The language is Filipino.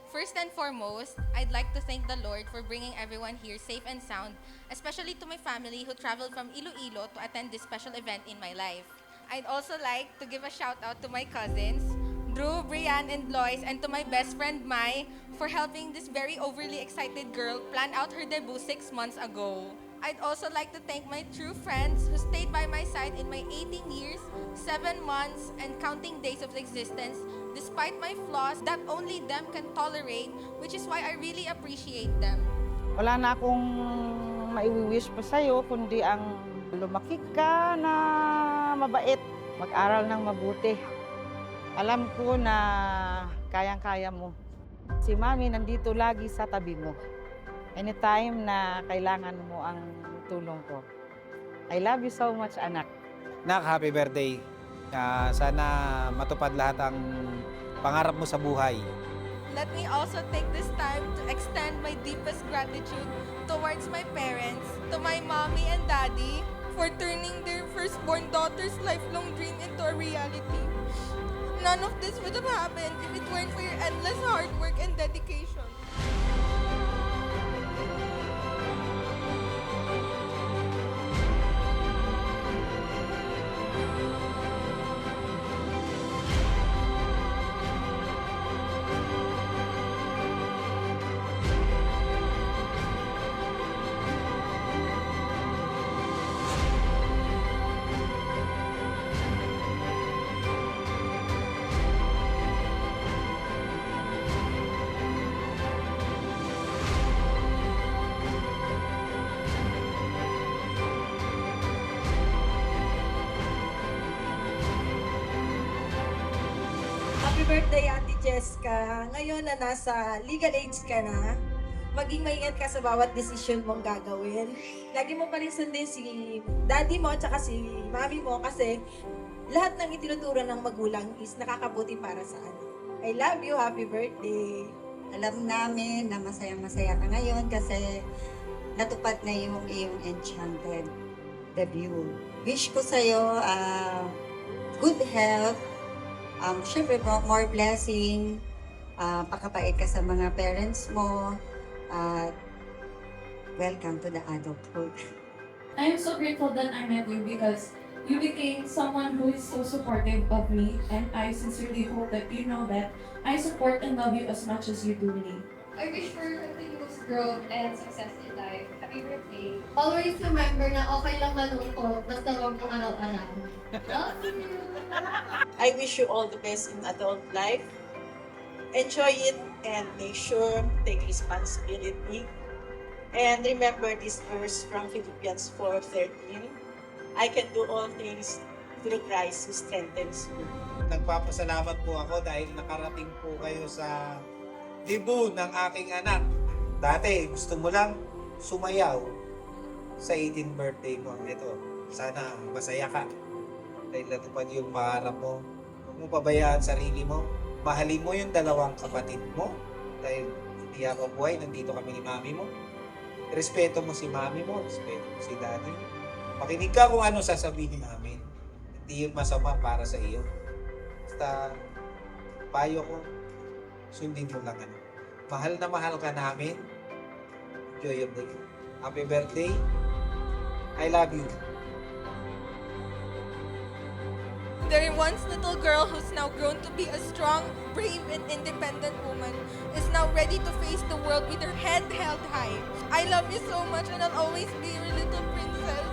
First and foremost, I'd like to thank the Lord for bringing everyone here safe and sound, especially to my family who traveled from Iloilo to attend this special event in my life. I'd also like to give a shout out to my cousins, Drew, Brian, and Lois, and to my best friend Mai for helping this very overly excited girl plan out her debut 6 months ago. I'd also like to thank my true friends who stayed by my side in my 18 years, 7 months, and counting days of existence despite my flaws that only them can tolerate, which is why I really appreciate them. Wala na akong maiwi-wish pa sa'yo, kundi ang lumaki ka na mabait, mag-aral ng mabuti. Alam ko na kayang-kaya mo. Si Mami nandito lagi sa tabi mo. Anytime na kailangan mo ang tulong ko. I love you so much, anak. Nak, happy birthday. Sana matupad lahat ang pangarap mo sa buhay. Let me also take this time to extend my deepest gratitude towards my parents, to my mommy and daddy, for turning their firstborn daughter's lifelong dream into a reality. None of this would have happened if it weren't for your endless hard work and dedication. Happy birthday, Ate Jessica. Ngayon na nasa legal age ka na, maging maingat ka sa bawat desisyon mong gagawin. Lagi mo pa rin sundin si daddy mo at si mami mo kasi lahat ng itinuturo ng magulang is nakakabuti para sa anak. I love you. Happy birthday. Alam namin na masaya-masaya ka ngayon kasi natupad na yung iyong enchanted debut. Wish ko sa'yo good health, syempre more blessing, pakapait ka sa mga parents mo, at welcome to the adulthood. I am so grateful that I met you because you became someone who is so supportive of me, and I sincerely hope that you know that I support and love you as much as you do me. I wish for continuous growth and success in life. Happy birthday. Always remember na okay lang malungkot, basta huwag mong araw-araw. Love you. I wish you all the best in adult life. Enjoy it and make sure take responsibility. And remember this verse from Philippians 4:13. I can do all things through Christ who strengthens me. Nagpapasalamat po ako dahil nakarating po kayo sa debut ng aking anak. Dati, gusto mo lang sumayaw sa 18th birthday mo. Ito, sana masaya ka. Dahil natupad yung pangarap mo. Huwag mo pabayaan sarili mo. Mahalin mo yung dalawang kapatid mo. Dahil hindi ako buhay, nandito kami ni mami mo. Respeto mo si mami mo, respeto mo si daddy. Makinig ka kung ano sasabihin namin. Hindi yung masama para sa iyo. Basta, payo ko, sundin mo lang ano. Mahal na mahal ka namin. Enjoy your day. Happy birthday. I love you. Their once little girl who's now grown to be a strong, brave, and independent woman is now ready to face the world with her head held high. I love you so much and I'll always be your little princess.